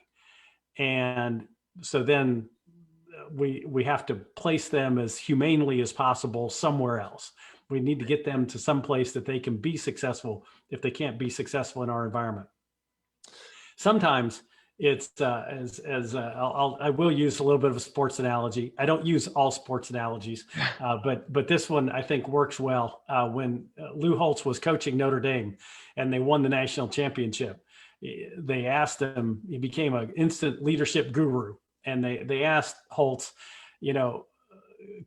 And so then we have to place them as humanely as possible somewhere else. We need to get them to some place that they can be successful if they can't be successful in our environment. Sometimes it's I will use a little bit of a sports analogy. I don't use all sports analogies, but this one I think works well. When Lou Holtz was coaching Notre Dame and they won the national championship, they asked him, he became an instant leadership guru, and they asked Holtz,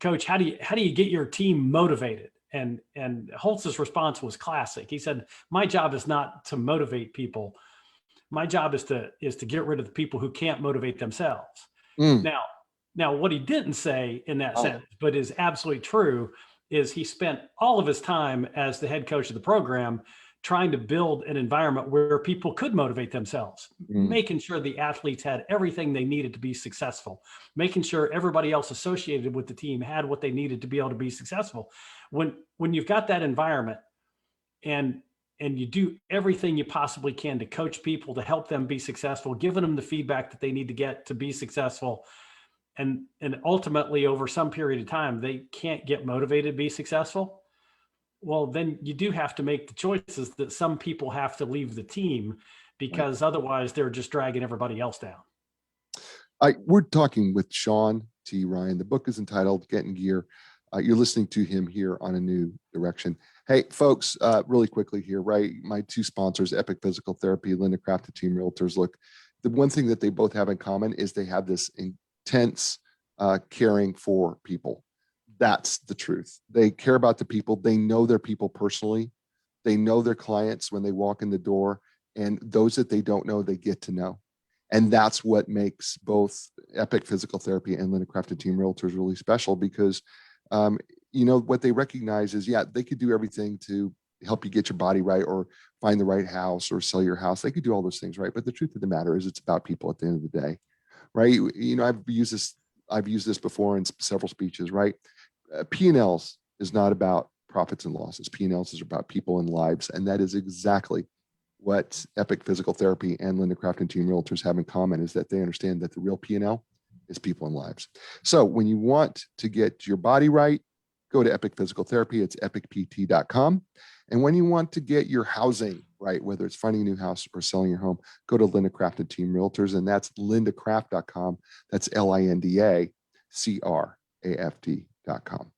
Coach, how do you get your team motivated? And Holtz's response was classic. He said, my job is not to motivate people. My job is to get rid of the people who can't motivate themselves. Now, what he didn't say in that sentence, but is absolutely true, is he spent all of his time as the head coach of the program trying to build an environment where people could motivate themselves, making sure the athletes had everything they needed to be successful, making sure everybody else associated with the team had what they needed to be able to be successful. When you've got that environment and you do everything you possibly can to coach people, to help them be successful, giving them the feedback that they need to get to be successful, and ultimately over some period of time, they can't get motivated to be successful, well, then you do have to make the choices that some people have to leave the team, because otherwise they're just dragging everybody else down. We're talking with Sean T. Ryan. The book is entitled Get in Gear. You're listening to him here on A New Direction. Hey, folks, really quickly here, right? My two sponsors, Epic Physical Therapy, Linda Craft, Team Realtors. Look, the one thing that they both have in common is they have this intense caring for people. That's the truth. They care about the people. They know their people personally. They know their clients when they walk in the door, and those that they don't know, they get to know. And that's what makes both Epic Physical Therapy and Linda Crafted Team Realtors really special, because what they recognize is, they could do everything to help you get your body right, or find the right house, or sell your house. They could do all those things, right? But the truth of the matter is, it's about people at the end of the day. right? I've used this before in several speeches, right? P&Ls is not about profits and losses. P&Ls is about people and lives. And that is exactly what Epic Physical Therapy and Linda Craft and Team Realtors have in common, is that they understand that the real P&L is people and lives. So when you want to get your body right, go to Epic Physical Therapy. It's epicpt.com. And when you want to get your housing right, whether it's finding a new house or selling your home, go to Linda Craft and Team Realtors, and that's lindacraft.com. That's LINDACRAFT.com.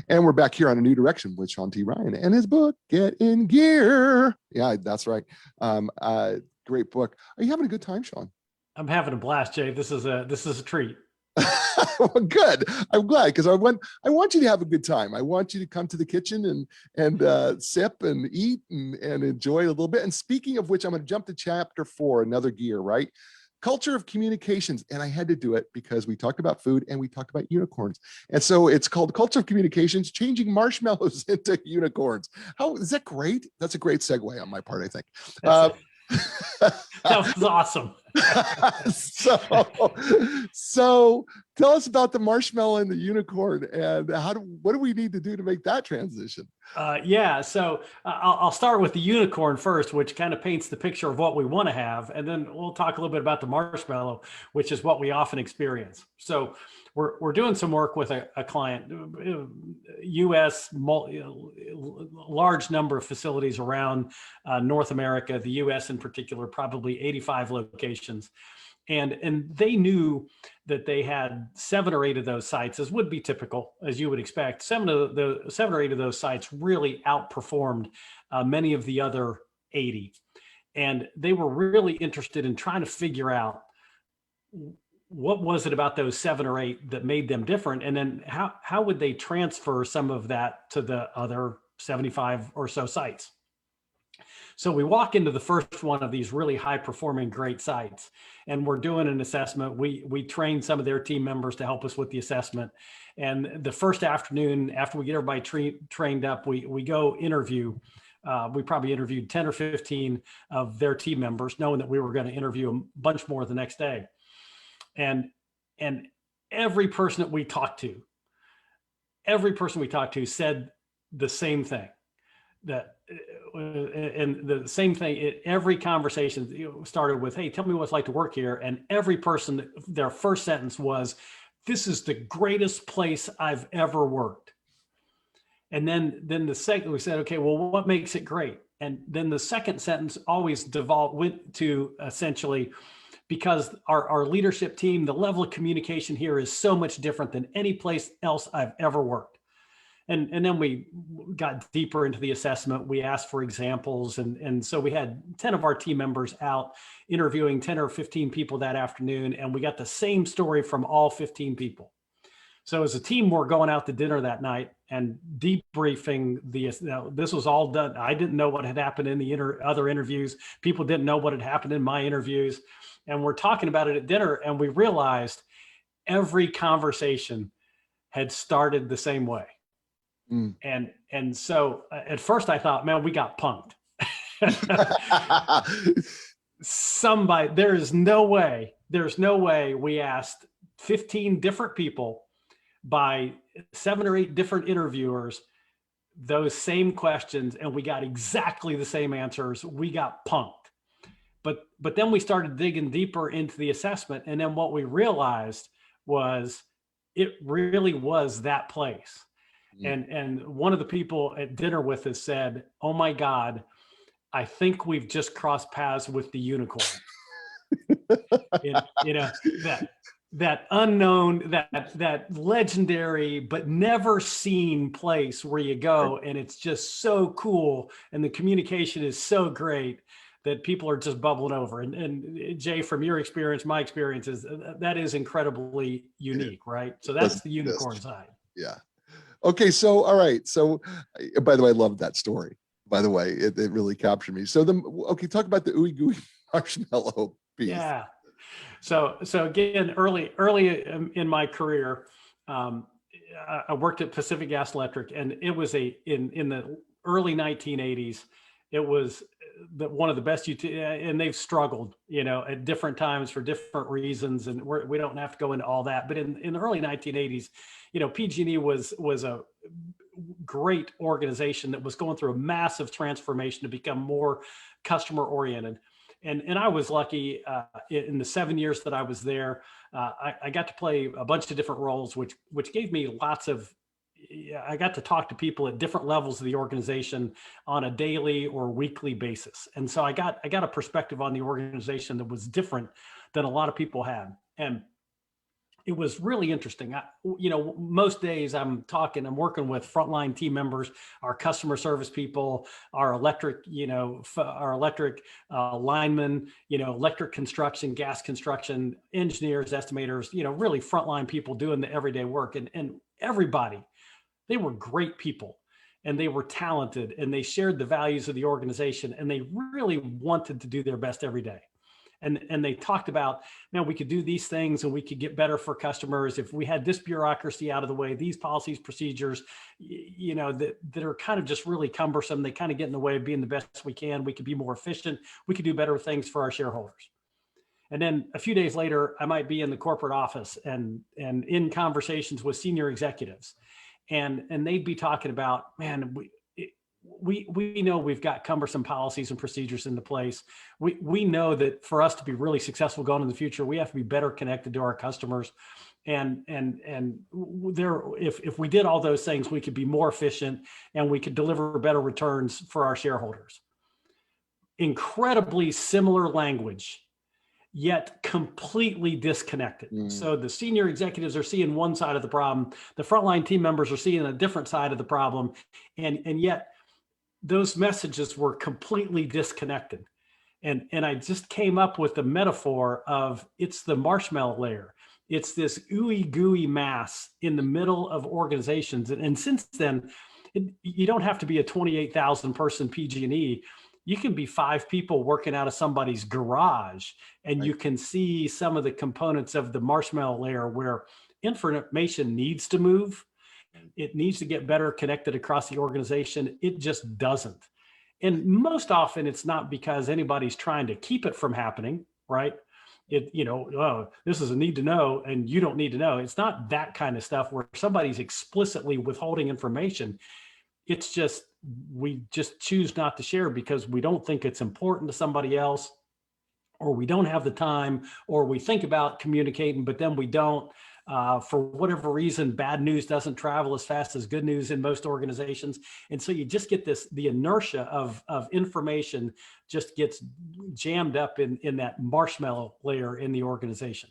And we're back here on A New Direction with Sean T. Ryan and his book, Get in Gear. Yeah, that's right. Great book. Are you having a good time, Sean? I'm having a blast, Jay. This is a treat. Well, good. I'm glad, because I want you to have a good time. I want you to come to the kitchen and sip and eat and enjoy a little bit. And speaking of which, I'm going to jump to chapter 4, another gear, right? Culture of communications. And I had to do it because we talked about food and we talked about unicorns. And so it's called Culture of Communications, changing marshmallows into unicorns. How is that great? That's a great segue on my part, I think. That was awesome. So tell us about the marshmallow and the unicorn, and what do we need to do to make that transition? Yeah, so I'll start with the unicorn first, which kind of paints the picture of what we want to have, and then we'll talk a little bit about the marshmallow, which is what we often experience. So we're doing some work with a client, U.S. large number of facilities around North America, the U.S. in particular, probably 85 locations. And they knew that they had 7 or 8 of those sites, as would be typical, as you would expect. 7 or 8 of those sites really outperformed many of the other 80. And they were really interested in trying to figure out what was it about those 7 or 8 that made them different, and then how would they transfer some of that to the other 75 or so sites. So we walk into the first one of these really high performing great sites, and we're doing an assessment. We train some of their team members to help us with the assessment. And the first afternoon, after we get everybody trained up, we go interview. We probably interviewed 10 or 15 of their team members, knowing that we were going to interview a bunch more the next day. And every person that we talked to said the same thing. And the same thing, every conversation started with, hey, tell me what it's like to work here. And every person, their first sentence was, this is the greatest place I've ever worked. And then the second, we said, okay, well, what makes it great? And then the second sentence always went to essentially, because our leadership team, the level of communication here is so much different than any place else I've ever worked. And then we got deeper into the assessment. We asked for examples. And so we had 10 of our team members out interviewing 10 or 15 people that afternoon. And we got the same story from all 15 people. So as a team, we're going out to dinner that night and debriefing this was all done. I didn't know what had happened in the other interviews. People didn't know what had happened in my interviews. And we're talking about it at dinner. And we realized every conversation had started the same way. And so at first I thought, man, we got punked. There's no way we asked 15 different people by 7 or 8 different interviewers those same questions, and we got exactly the same answers. We got punked. But then we started digging deeper into the assessment, and then what we realized was it really was that place. And one of the people at dinner with us said, oh my God, I think we've just crossed paths with the unicorn. That unknown, that legendary, but never seen place where you go. And it's just so cool. And the communication is so great that people are just bubbling over. And Jay, from your experience, my experience is that is incredibly unique, right? So that's the unicorn side. Yeah. Okay. So, all right. So by the way, I love that story. By the way, it really captured me. So talk about the ooey gooey marshmallow piece. Yeah. So again, early in my career, I worked at Pacific Gas Electric, and it was in the early 1980s. It was one of the best and they've struggled, at different times for different reasons. And we don't have to go into all that, but in the early 1980s, PG&E was a great organization that was going through a massive transformation to become more customer oriented. And I was lucky in the 7 years that I was there. I got to play a bunch of different roles, which gave me I got to talk to people at different levels of the organization on a daily or weekly basis. And so I got a perspective on the organization that was different than a lot of people had. And it was really interesting. Most days I'm working with frontline team members, our customer service people, our electric linemen, electric construction, gas construction, engineers, estimators, really frontline people doing the everyday work. And everybody, they were great people and they were talented and they shared the values of the organization and they really wanted to do their best every day. And they talked about, man, we could do these things and we could get better for customers if we had this bureaucracy out of the way, these policies, procedures, that are kind of just really cumbersome. They kind of get in the way of being the best we can. We could be more efficient. We could do better things for our shareholders. And then a few days later, I might be in the corporate office and in conversations with senior executives. And they'd be talking about, man, we know we've got cumbersome policies and procedures into place. We know that for us to be really successful going in the future, we have to be better connected to our customers. And there, if we did all those things, we could be more efficient and we could deliver better returns for our shareholders. Incredibly similar language, yet completely disconnected. So the senior executives are seeing one side of the problem. The frontline team members are seeing a different side of the problem. And yet those messages were completely disconnected. And I just came up with the metaphor of it's the marshmallow layer. It's this ooey gooey mass in the middle of organizations. And since then, you don't have to be a 28,000 person PG&E. You can be 5 people working out of somebody's garage and you can see some of the components of the marshmallow layer where information needs to move. It needs to get better connected across the organization. It just doesn't. And most often it's not because anybody's trying to keep it from happening, right? This is a need to know and you don't need to know. It's not that kind of stuff where somebody's explicitly withholding information. It's just, we just choose not to share because we don't think it's important to somebody else, or we don't have the time, or we think about communicating, but then we don't. For whatever reason, bad news doesn't travel as fast as good news in most organizations. And so you just get the inertia of information just gets jammed up in that marshmallow layer in the organization.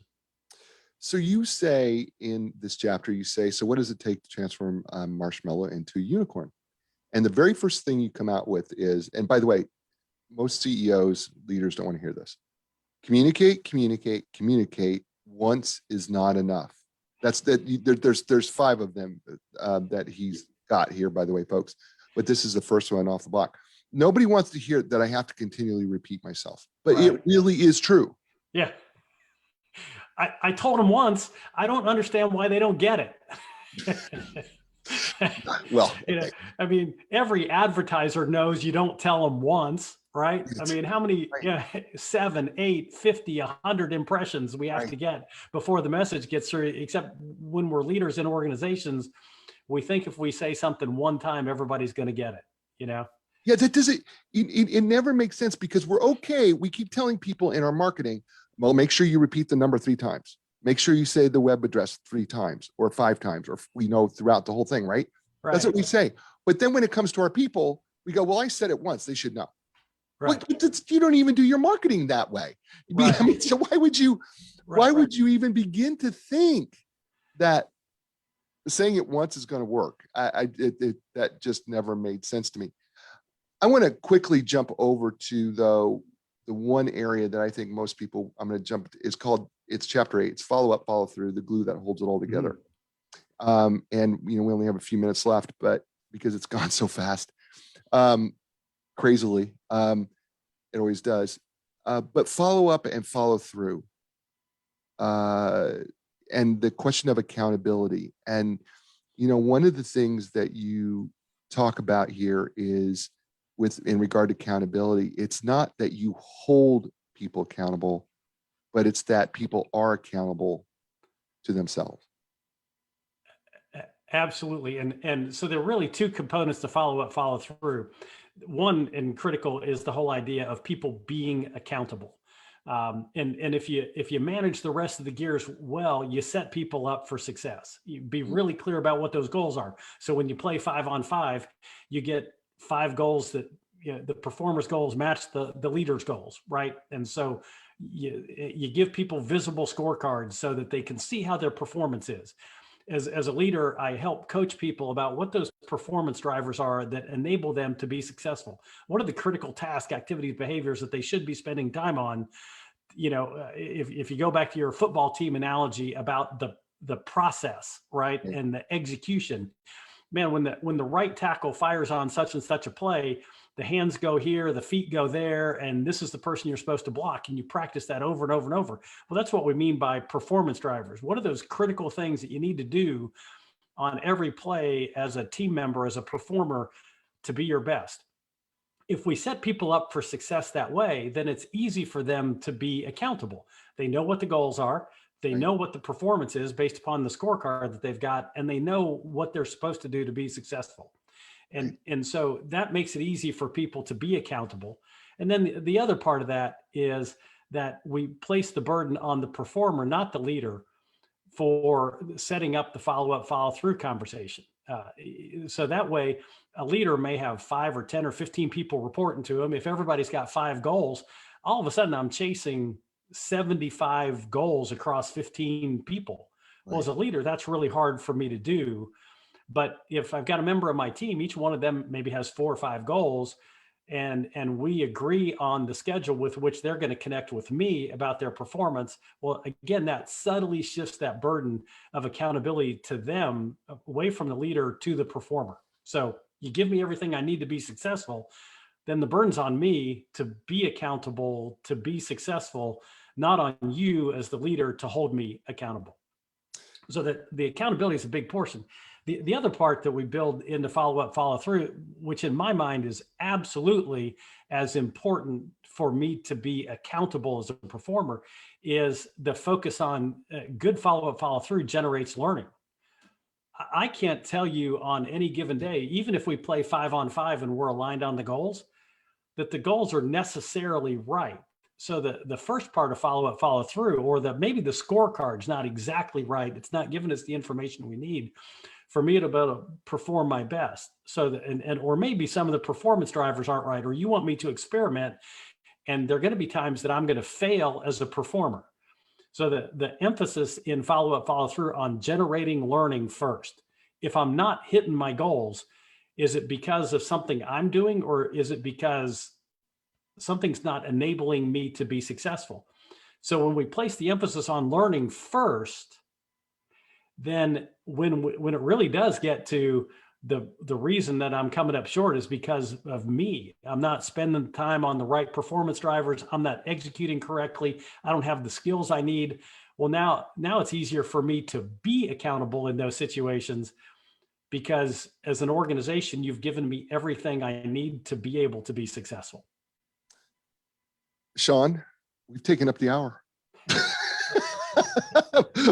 So you say in this chapter, so what does it take to transform marshmallow into a unicorn? And the very first thing you come out with is, and by the way, most CEOs, leaders don't want to hear this. Communicate, communicate, communicate. Once is not enough. There's 5 of them that he's got here, by the way, folks. But this is the first one off the block. Nobody wants to hear that I have to continually repeat myself, but right. It really is true. Yeah. I told them once, I don't understand why they don't get it. Well, okay. I mean, every advertiser knows you don't tell them once, right? I mean, how many, right. 7, 8, 50, 100 impressions we have to get before the message gets through, except when we're leaders in organizations, we think if we say something one time, everybody's going to get it, Yeah, that doesn't, it never makes sense because we're okay. We keep telling people in our marketing, well, make sure you repeat the number 3 times. Make sure you say the web address 3 times or 5 times, or throughout the whole thing, right? That's what we say. But then when it comes to our people, we go, well, I said it once, they should know. Right. Well, you don't even do your marketing that way. Right. I mean, so why would you you even begin to think that saying it once is going to work? That just never made sense to me. I want to quickly jump over to the one area that I think most people, I'm going to jump to, it's chapter 8. It's follow up, follow through, the glue that holds it all together. And we only have a few minutes left, but because it's gone so fast, crazily, it always does. But follow up and follow through, and the question of accountability. And one of the things that you talk about here is in regard to accountability, it's not that you hold people accountable, but it's that people are accountable to themselves. Absolutely. And so there are really two components to follow up, follow through. One and critical is the whole idea of people being accountable. And if you manage the rest of the gears well, you set people up for success. You be really clear about what those goals are. So when you play 5-on-5, you get 5 goals that, you know, the performer's goals match the leader's goals, right? And so you give people visible scorecards so that they can see how their performance is. As a leader, I help coach people about what those performance drivers are that enable them to be successful. What are the critical task activities, behaviors that they should be spending time on? You know, if you go back to your football team analogy about the process, right, and the execution, man, when the right tackle fires on such and such a play, the hands go here, the feet go there, and this is the person you're supposed to block. And you practice that over and over and over. Well, that's what we mean by performance drivers. What are those critical things that you need to do on every play as a team member, as a performer, to be your best? If we set people up for success that way, then it's easy for them to be accountable. They know what the goals are. They know what the performance is based upon the scorecard that they've got, and they know what they're supposed to do to be successful. And so that makes it easy for people to be accountable. And then the other part of that is that we place the burden on the performer, not the leader, for setting up the follow-up, follow-through conversation. So that way, a leader may have 5 or 10 or 15 people reporting to him. If everybody's got 5 goals, all of a sudden I'm chasing 75 goals across 15 people. Well, as a leader, that's really hard for me to do. But if I've got a member of my team, each one of them maybe has 4 or 5 goals, and we agree on the schedule with which they're going to connect with me about their performance. Well, again, that subtly shifts that burden of accountability to them away from the leader to the performer. So you give me everything I need to be successful, then the burden's on me to be accountable, to be successful, not on you as the leader to hold me accountable. So that the accountability is a big portion. The other part that we build into follow-up, follow-through, which in my mind is absolutely as important for me to be accountable as a performer, is the focus on good follow-up, follow-through generates learning. I can't tell you on any given day, even if we play 5-on-5 and we're aligned on the goals, that the goals are necessarily right. So the first part of follow-up, follow-through, or maybe the scorecard's not exactly right. It's not giving us the information we need for me to be able to perform my best. So that, or maybe some of the performance drivers aren't right, or you want me to experiment, and there are going to be times that I'm going to fail as a performer. So the emphasis in follow-up, follow-through on generating learning first. If I'm not hitting my goals, is it because of something I'm doing, or is it because something's not enabling me to be successful? So when we place the emphasis on learning first, then when it really does get to the reason that I'm coming up short is because of me. I'm not spending time on the right performance drivers. I'm not executing correctly. I don't have the skills I need. Well, now it's easier for me to be accountable in those situations, because as an organization, you've given me everything I need to be able to be successful. Sean, we've taken up the hour.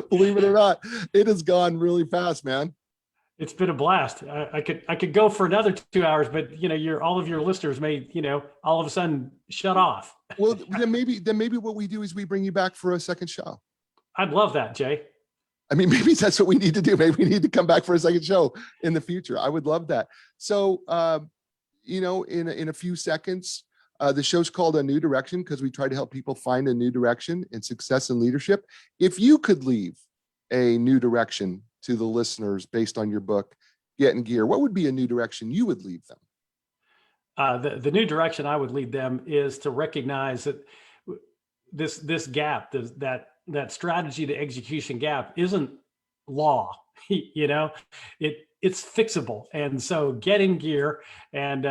Believe it or not, it has gone really fast, man. It's been a blast. I could go for another 2 hours, but all of your listeners may, all of a sudden shut off. Well, then maybe what we do is we bring you back for a second show. I'd love that, Jay. I mean, maybe that's what we need to do. Maybe we need to come back for a second show in the future. I would love that. So, in a few seconds, the show's called A New Direction because we try to help people find a new direction in success and leadership. If you could leave a new direction to the listeners based on your book, Get in Gear, what would be a new direction you would leave them? The new direction I would lead them is to recognize that this gap, that strategy to execution gap, isn't law. It's fixable. And so get in gear and,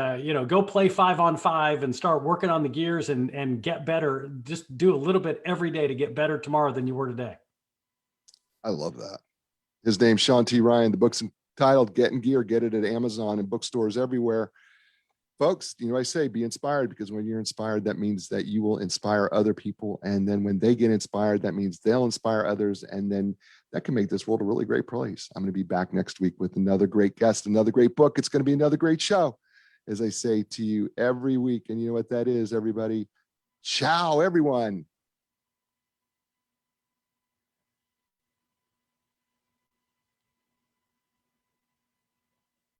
go play 5-on-5 and start working on the gears and get better. Just do a little bit every day to get better tomorrow than you were today. I love that. His name's Sean T. Ryan. The book's entitled Get in Gear. Get it at Amazon and bookstores everywhere. folks, I say be inspired, because when you're inspired, that means that you will inspire other people. And then when they get inspired, that means they'll inspire others. And then that can make this world a really great place. I'm going to be back next week with another great guest, another great book. It's going to be another great show, as I say to you every week. And you know what that is, everybody. Ciao, everyone.